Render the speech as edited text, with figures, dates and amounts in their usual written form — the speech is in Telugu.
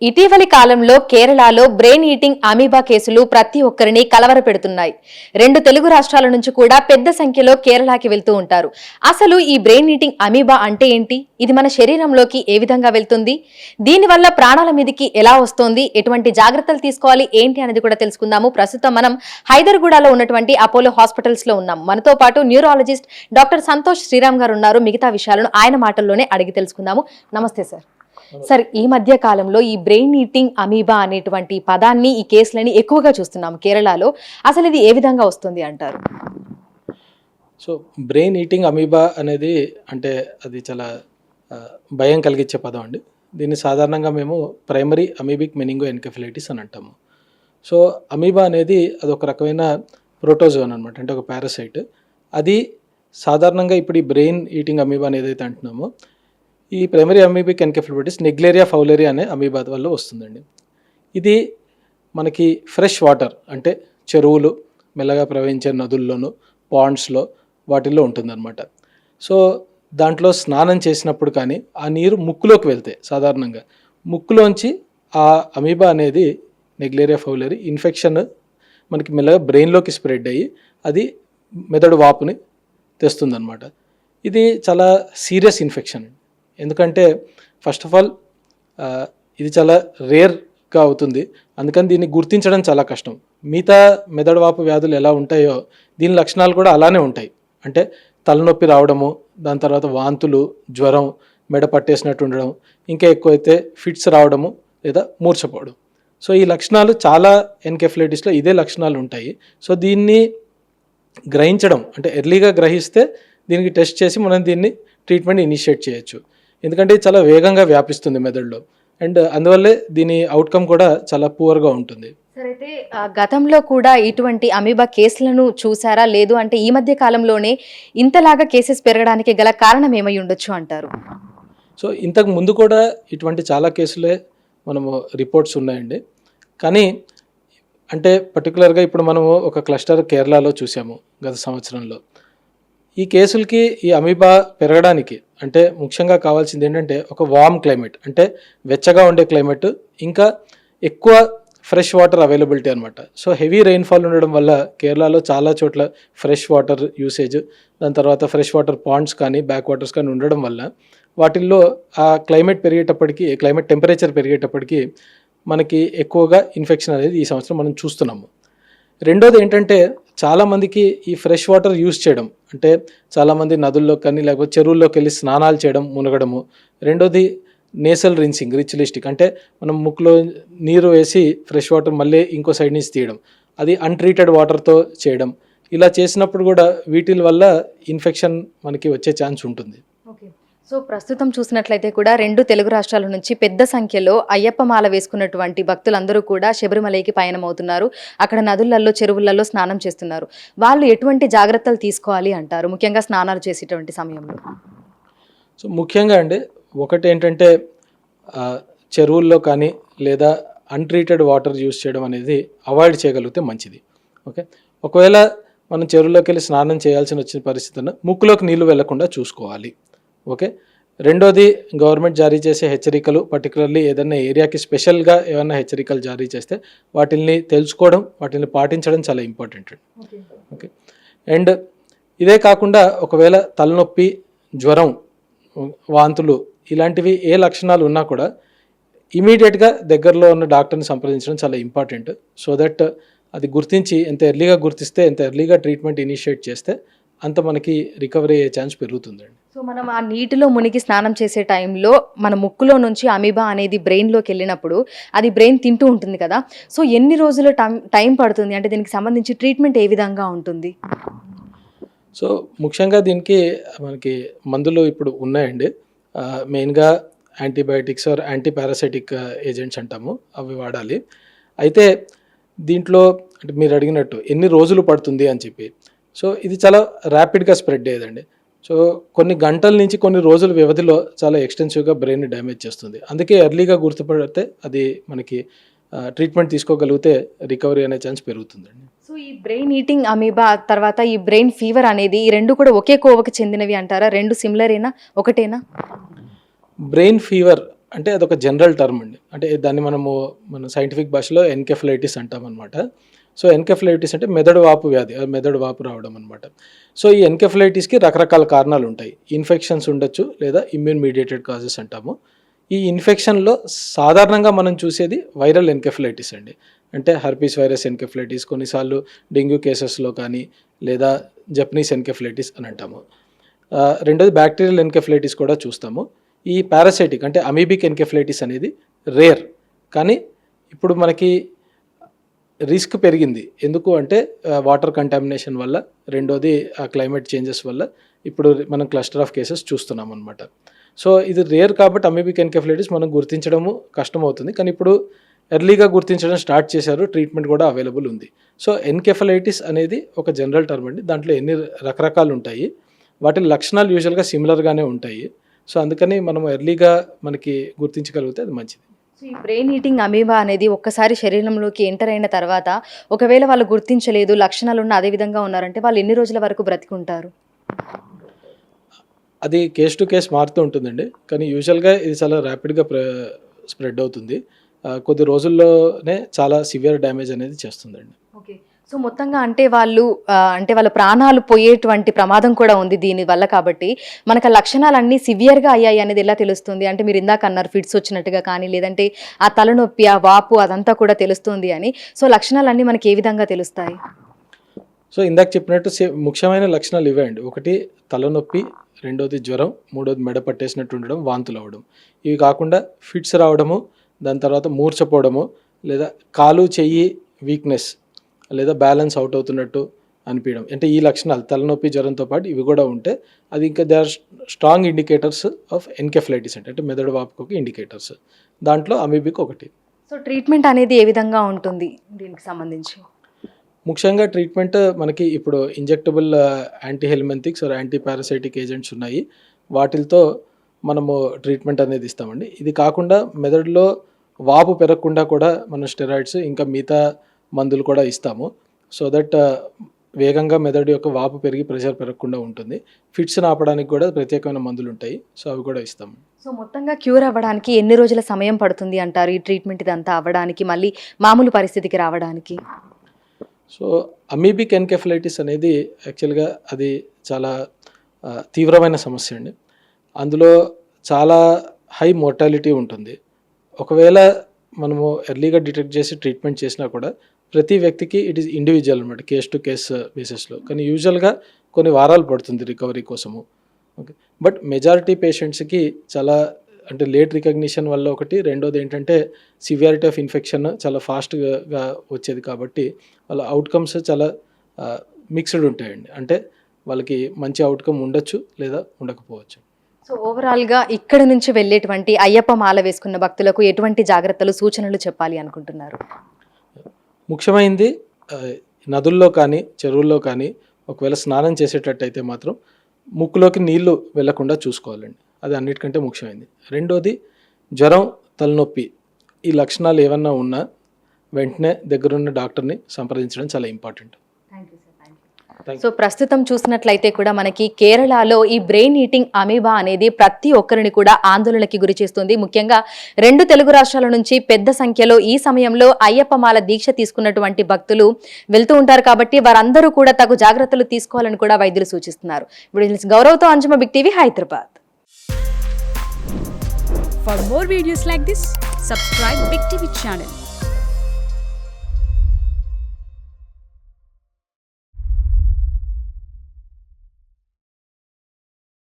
ఇటీవలి కాలంలో కేరళలో బ్రెయిన్ ఈటింగ్ అమీబా కేసులు ప్రతి ఒక్కరిని కలవరపెడుతున్నాయి. 2 తెలుగు రాష్ట్రాల నుంచి కూడా పెద్ద సంఖ్యలో కేరళకి వెళ్తూ ఉంటారు. అసలు ఈ బ్రెయిన్ ఈటింగ్ అమీబా అంటే ఏంటి? ఇది మన శరీరంలోకి ఏ విధంగా వెళ్తుంది? దీనివల్ల ప్రాణాల మీదకి ఎలా వస్తుంది? ఎటువంటి జాగ్రత్తలు తీసుకోవాలి ఏంటి అనేది కూడా తెలుసుకుందాము. ప్రస్తుతం మనం హైదర్గూడలో ఉన్నటువంటి అపోలో హాస్పిటల్స్ లో ఉన్నాం. మనతో పాటు న్యూరాలజిస్ట్ డాక్టర్ సంతోష్ శ్రీరామ్ గారు ఉన్నారు. మిగతా విషయాలను ఆయన మాటల్లోనే అడిగి తెలుసుకుందాము. నమస్తే సార్. సార్, ఈ మధ్య కాలంలో ఈ బ్రెయిన్ ఈటింగ్ అమీబా అనేటువంటి పదాన్ని, ఈ కేసులని ఎక్కువగా చూస్తున్నాం కేరళలో. అసలు ఇది ఏ విధంగా వస్తుంది అంటారు? సో బ్రెయిన్ ఈటింగ్ అమీబా అనేది అంటే అది చాలా భయం కలిగించే పదం అండి. దీన్ని సాధారణంగా మేము ప్రైమరీ అమీబిక్ మెనింగో ఎన్కెఫలైటిస్ అని అంటాము. సో అమీబా అనేది అది ఒక రకమైన ప్రోటోజోన్ అనమాట, అంటే ఒక పారాసైట్. అది సాధారణంగా ఇప్పుడు ఈ బ్రెయిన్ ఈటింగ్ అమీబా అని ఏదైతే అంటున్నామో, ఈ primary amoebic encephalitis Naegleria fowleria అనే అమీబా వల్ల వస్తుందండి. ఇది మనకి ఫ్రెష్ వాటర్, అంటే చెరువులు, మెల్లగా ప్రవహించే నదుల్లోనూ, పాండ్స్లో, వాటిల్లో ఉంటుందన్నమాట. సో దాంట్లో స్నానం చేసినప్పుడు కానీ ఆ నీరు ముక్కులోకి వెళ్తే, సాధారణంగా ముక్కులోంచి ఆ అమీబా అనేది నెగ్లేరియా ఫౌలేరి ఇన్ఫెక్షన్ మనకి మెల్లగా బ్రెయిన్లోకి స్ప్రెడ్ అయ్యి అది మెదడు వాపుని తెస్తుందన్నమాట. ఇది చాలా సీరియస్ ఇన్ఫెక్షన్. ఎందుకంటే ఫస్ట్ ఆఫ్ ఆల్ ఇది చాలా రేర్గా అవుతుంది, అందుకని దీన్ని గుర్తించడం చాలా కష్టం. మిగతా మెదడు వాపు వ్యాధులు ఎలా ఉంటాయో దీని లక్షణాలు కూడా అలానే ఉంటాయి. అంటే తలనొప్పి రావడము, దాని తర్వాత వాంతులు, జ్వరం, మెడ పట్టేసినట్టు ఉండడం, ఇంకా ఎక్కువైతే ఫిట్స్ రావడము లేదా మూర్ఛపోవడం. సో ఈ లక్షణాలు చాలా ఎన్కెఫలైటిస్లో ఇదే లక్షణాలు ఉంటాయి. సో దీన్ని గ్రహించడం, అంటే ఎర్లీగా గ్రహిస్తే దీనికి టెస్ట్ చేసి మనం దీన్ని ట్రీట్మెంట్ ఇనిషియేట్ చేయొచ్చు. ఎందుకంటే ఇది చాలా వేగంగా వ్యాపిస్తుంది మెదడులో, అండ్ అందువల్లే దీని అవుట్కమ్ కూడా చాలా పూర్గా ఉంటుంది. సరే, అయితే గతంలో కూడా ఇటువంటి అమీబా కేసులను చూసారా? లేదు అంటే ఈ మధ్య కాలంలోనే ఇంతలాగా కేసెస్ పెరగడానికి గల కారణం ఏమై ఉండొచ్చు అంటారు? సో ఇంతకు ముందు కూడా ఇటువంటి చాలా కేసులే మనము రిపోర్ట్స్ ఉన్నాయండి. కానీ అంటే పర్టికులర్గా ఇప్పుడు మనము ఒక క్లస్టర్ కేరళలో చూసాము గత సంవత్సరంలో. ఈ కేసులకి ఈ అమీబా పెరగడానికి అంటే ముఖ్యంగా కావాల్సింది ఏంటంటే ఒక వార్మ్ క్లైమేట్, అంటే వెచ్చగా ఉండే క్లైమేట్, ఇంకా ఎక్కువ ఫ్రెష్ వాటర్ అవైలబిలిటీ అనమాట. సో హెవీ రెయిన్ఫాల్ ఉండడం వల్ల కేరళలో చాలా చోట్ల ఫ్రెష్ వాటర్ యూసేజ్, దాని తర్వాత ఫ్రెష్ వాటర్ పాండ్స్ కానీ బ్యాక్ వాటర్స్ కానీ ఉండడం వల్ల వాటిల్లో ఆ క్లైమేట్ టెంపరేచర్ పెరిగేటప్పటికి మనకి ఎక్కువగా ఇన్ఫెక్షన్ అనేది ఈ సంవత్సరం మనం చూస్తున్నాము. రెండోది ఏంటంటే చాలామందికి ఈ ఫ్రెష్ వాటర్ యూస్ చేయడం, అంటే చాలామంది నదుల్లో కానీ లేకపోతే చెరువుల్లోకి వెళ్ళి స్నానాలు చేయడం, మునగడము. రెండోది నేసల్ రిన్సింగ్, రిచువలిస్టిక్, అంటే మనం ముక్కులో నీరు వేసి ఫ్రెష్ వాటర్ మళ్ళీ ఇంకో సైడ్ నుంచి తీయడం, అది అన్ట్రీటెడ్ వాటర్తో చేయడం. ఇలా చేసినప్పుడు కూడా వీటి వల్ల ఇన్ఫెక్షన్ మనకి వచ్చే ఛాన్స్ ఉంటుంది. ఓకే. సో ప్రస్తుతం చూసినట్లయితే కూడా 2 తెలుగు రాష్ట్రాల నుంచి పెద్ద సంఖ్యలో అయ్యప్ప మాల వేసుకున్నటువంటి భక్తులందరూ కూడా శబరిమలైకి పయనమవుతున్నారు. అక్కడ నదులలో, చెరువులలో స్నానం చేస్తున్నారు. వాళ్ళు ఎటువంటి జాగ్రత్తలు తీసుకోవాలి అంటారు, ముఖ్యంగా స్నానాలు చేసేటువంటి సమయంలో? సో ముఖ్యంగా అండి, ఒకటి ఏంటంటే చెరువుల్లో కానీ లేదా అన్ట్రీటెడ్ వాటర్ యూస్ చేయడం అనేది అవాయిడ్ చేయగలిగితే మంచిది. ఓకే, ఒకవేళ మనం చెరువులోకి వెళ్ళి స్నానం చేయాల్సిన వచ్చిన పరిస్థితుల్లో ముక్కులోకి నీళ్లు వెళ్లకుండా చూసుకోవాలి. ఓకే, రెండోది గవర్నమెంట్ జారీ చేసే హెచ్చరికలు, పర్టికులర్లీ ఏదైనా ఏరియాకి స్పెషల్గా ఏమైనా హెచ్చరికలు జారీ చేస్తే వాటిని తెలుసుకోవడం, వాటిని పాటించడం చాలా ఇంపార్టెంట్. ఓకే, అండ్ ఇదే కాకుండా ఒకవేళ తలనొప్పి, జ్వరం, వాంతులు ఇలాంటివి ఏ లక్షణాలు ఉన్నా కూడా ఇమీడియట్గా దగ్గరలో ఉన్న డాక్టర్ని సంప్రదించడం చాలా ఇంపార్టెంట్. సో దట్ అది గుర్తించి ఎంత ఎర్లీగా గుర్తిస్తే, ఎంత ఎర్లీగా ట్రీట్మెంట్ ఇనిషియేట్ చేస్తే అంత మనకి రికవరీ అయ్యే ఛాన్స్ పెరుగుతుందండి. సో మనం ఆ నీటిలో మునిగి స్నానం చేసే టైంలో మన ముక్కులో నుంచి అమీబా అనేది బ్రెయిన్లోకి వెళ్ళినప్పుడు అది బ్రెయిన్ తింటూ ఉంటుంది కదా. సో ఎన్ని రోజులు టైం పడుతుంది? అంటే దీనికి సంబంధించి ట్రీట్మెంట్ ఏ విధంగా ఉంటుంది? సో ముఖ్యంగా దీనికి మనకి మందులు ఇప్పుడు ఉన్నాయండి. మెయిన్గా antibiotics or anti parasitic agents అంటాము, అవి వాడాలి. అయితే దీంట్లో అంటే మీరు అడిగినట్టు ఎన్ని రోజులు పడుతుంది అని చెప్పి, సో ఇది చాలా ర్యాపిడ్గా స్ప్రెడ్ అయ్యేదండి. సో కొన్ని గంటల నుంచి కొన్ని రోజుల వ్యవధిలో చాలా ఎక్స్టెన్సివ్గా బ్రెయిన్ డ్యామేజ్ చేస్తుంది. అందుకే ఎర్లీగా గుర్తుపడితే అది మనకి ట్రీట్మెంట్ తీసుకోగలిగితే రికవరీ అనే ఛాన్స్ పెరుగుతుందండి. సో ఈ బ్రెయిన్ ఈటింగ్ అమీబా తర్వాత ఈ బ్రెయిన్ ఫీవర్ అనేది ఈ 2 కూడా ఒకే కోవకి చెందినవి అంటారా? 2 సిమిలరేనా, ఒకటేనా? బ్రెయిన్ ఫీవర్ అంటే అదొక జనరల్ టర్మ్ అండి. అంటే దాన్ని మన సైంటిఫిక్ భాషలో ఎన్కెఫలైటిస్ అంటామన్నమాట. సో ఎన్కెఫలైటిస్ అంటే మెదడు వాపు వ్యాధి, మెదడు వాపు రావడం అనమాట. సో ఈ ఎన్కెఫలైటిస్కి రకరకాల కారణాలు ఉంటాయి. ఇన్ఫెక్షన్స్ ఉండొచ్చు, లేదా ఇమ్యూన్ మీడియేటెడ్ కాజెస్ అంటాము. ఈ ఇన్ఫెక్షన్లో సాధారణంగా మనం చూసేది వైరల్ ఎన్కెఫలైటిస్ అండి. అంటే హర్పీస్ వైరస్ ఎన్కెఫలైటిస్, కొన్నిసార్లు డెంగ్యూ కేసెస్లో కానీ, లేదా జపనీస్ ఎన్కెఫలైటిస్ అని అంటాము. రెండోది బ్యాక్టీరియల్ ఎన్కెఫలైటిస్ కూడా చూస్తాము. ఈ పారాసైటిక్ అంటే అమీబిక్ ఎన్కెఫలైటిస్ అనేది రేర్, కానీ ఇప్పుడు మనకి రిస్క్ పెరిగింది. ఎందుకు అంటే వాటర్ కంటామినేషన్ వల్ల, రెండోది క్లైమేట్ చేంజెస్ వల్ల ఇప్పుడు మనం క్లస్టర్ ఆఫ్ కేసెస్ చూస్తున్నాం అనమాట. సో ఇది రేర్ కాబట్టి అమీబిక్ ఎన్కెఫలైటిస్ మనం గుర్తించడము కష్టమవుతుంది, కానీ ఇప్పుడు ఎర్లీగా గుర్తించడం స్టార్ట్ చేశారు, ట్రీట్మెంట్ కూడా అవైలబుల్ ఉంది. సో ఎన్కెఫలైటిస్ అనేది ఒక జనరల్ టర్మ్ అండి. దాంట్లో ఎన్ని రకరకాలు ఉంటాయి, వాటి లక్షణాలు యూజువల్గా సిమిలర్గానే ఉంటాయి. సో అందుకని మనం ఎర్లీగా మనకి గుర్తించగలిగితే అది మంచిది. సో ఈ బ్రెయిన్ ఈటింగ్ అమీబా అనేది ఒక్కసారి శరీరంలోకి ఎంటర్ అయిన తర్వాత ఒకవేళ వాళ్ళు గుర్తించలేదు, లక్షణాలు ఉన్న అదే విధంగా ఉన్నారంటే వాళ్ళు ఎన్ని రోజుల వరకు బ్రతికుంటారు? అది కేస్ టు కేస్ మారుతూ ఉంటుందండి, కానీ యూజువల్గా ఇది చాలా ర్యాపిడ్గా స్ప్రెడ్ అవుతుంది. కొద్ది రోజుల్లోనే చాలా సివియర్ డ్యామేజ్ అనేది చేస్తుందండి. ఓకే. సో మొత్తంగా అంటే వాళ్ళ ప్రాణాలు పోయేటువంటి ప్రమాదం కూడా ఉంది దీనివల్ల. కాబట్టి మనకు ఆ లక్షణాలన్నీ సివియర్గా అయ్యాయి అనేది ఎలా తెలుస్తుంది? అంటే మీరు ఇందాక అన్నారు ఫిట్స్ వచ్చినట్టుగా కానీ, లేదంటే ఆ తలనొప్పి, ఆ వాపు అదంతా కూడా తెలుస్తుంది అని. సో లక్షణాలన్నీ మనకి ఏ విధంగా తెలుస్తాయి? సో ఇందాక చెప్పినట్టు ముఖ్యమైన లక్షణాలు ఇవే అండి. ఒకటి తలనొప్పి, రెండోది జ్వరం, మూడోది మెడ పట్టేసినట్టు ఉండడం, వాంతులు అవ్వడం. ఇవి కాకుండా ఫిట్స్ రావడము, దాని తర్వాత మూర్చపోవడము, లేదా కాలు చెయ్యి వీక్నెస్, లేదా బ్యాలెన్స్ అవుట్ అవుతున్నట్టు అనిపించడం. అంటే ఈ లక్షణాలు తలనొప్పి, జ్వరంతో పాటు ఇవి కూడా ఉంటే అది ఇంకా they are strong indicators of encephalitis అంటే మెదడు వాపుకి ఇండికేటర్స్. దాంట్లో అమీబిక్ ఒకటి. సో ట్రీట్మెంట్ అనేది ఏ విధంగా ఉంటుంది దీనికి సంబంధించి? ముఖ్యంగా ట్రీట్మెంట్ మనకి ఇప్పుడు injectable anti helminthics anti parasitic agents ఉన్నాయి. వాటితో మనము ట్రీట్మెంట్ అనేది ఇస్తామండి. ఇది కాకుండా మెదడులో వాపు పెరగకుండా కూడా మనం స్టెరాయిడ్స్ ఇంకా మిగతా మందులు కూడా ఇస్తాము. సో దట్ వేగంగా మెదడు యొక్క వాపు పెరిగి ప్రెషర్ పెరగకుండా ఉంటుంది. ఫిట్స్ని ఆపడానికి కూడా ప్రత్యేకమైన మందులు ఉంటాయి. సో అవి కూడా ఇస్తాము. సో మొత్తంగా క్యూర్ అవ్వడానికి ఎన్ని రోజుల సమయం పడుతుంది అంటారు ఈ ట్రీట్మెంట్ ఇదంతా అవ్వడానికి, మళ్ళీ మామూలు పరిస్థితికి రావడానికి? సో అమీబిక్ ఎన్కెఫలైటిస్ అనేది యాక్చువల్గా అది చాలా తీవ్రమైన సమస్య అండి. అందులో చాలా హై మోర్టాలిటీ ఉంటుంది. ఒకవేళ మనము ఎర్లీగా డిటెక్ట్ చేసి ట్రీట్మెంట్ చేసినా కూడా ప్రతి వ్యక్తికి ఇట్ ఈస్ ఇండివిజువల్ అనమాట, కేస్ టు కేస్ బేసిస్లో. కానీ యూజువల్గా కొన్ని వారాలు పడుతుంది రికవరీ కోసము. ఓకే, బట్ మెజారిటీ పేషెంట్స్కి చాలా అంటే లేట్ రికగ్నిషన్ వల్ల ఒకటి, రెండోది ఏంటంటే సివియారిటీ ఆఫ్ ఇన్ఫెక్షన్ చాలా ఫాస్ట్గా వచ్చేది కాబట్టి వాళ్ళ అవుట్కమ్స్ చాలా మిక్స్డ్ ఉంటాయండి. అంటే వాళ్ళకి మంచి అవుట్కమ్ ఉండొచ్చు లేదా ఉండకపోవచ్చు. సో ఓవరాల్గా ఇక్కడ నుంచి వెళ్ళేటువంటి అయ్యప్ప మాల వేసుకున్న భక్తులకు ఎటువంటి జాగ్రత్తలు, సూచనలు చెప్పాలి అనుకుంటున్నారు? ముఖ్యమైనది నదుల్లో కానీ చెరువుల్లో కానీ ఒకవేళ స్నానం చేసేటట్టయితే మాత్రం ముక్కులోకి నీళ్లు వెళ్లకుండా చూసుకోవాలండి. అది అన్నిటికంటే ముఖ్యమైనది. రెండోది జ్వరం, తలనొప్పి ఈ లక్షణాలు ఏమన్నా ఉన్నా వెంటనే దగ్గరున్న డాక్టర్ని సంప్రదించడం చాలా ఇంపార్టెంట్. సో ప్రస్తుతం చూసినట్లయితే కూడా మనకి కేరళలో ఈ బ్రెయిన్ ఈటింగ్ అమీబా అనేది ప్రతి ఒక్కరిని కూడా ఆందోళనకి గురి చేస్తుంది. ముఖ్యంగా 2 తెలుగు రాష్ట్రాల నుంచి పెద్ద సంఖ్యలో ఈ సమయంలో అయ్యప్ప మాల దీక్ష తీసుకున్నటువంటి భక్తులు వెళ్తూ ఉంటారు. కాబట్టి వారందరూ కూడా తగు జాగ్రత్తలు తీసుకోవాలని కూడా వైద్యులు సూచిస్తున్నారు. ఇప్పుడు గౌరవ్తో Anjuma, big TV, Hyderabad. For more videos like this, subscribe Big TV channel.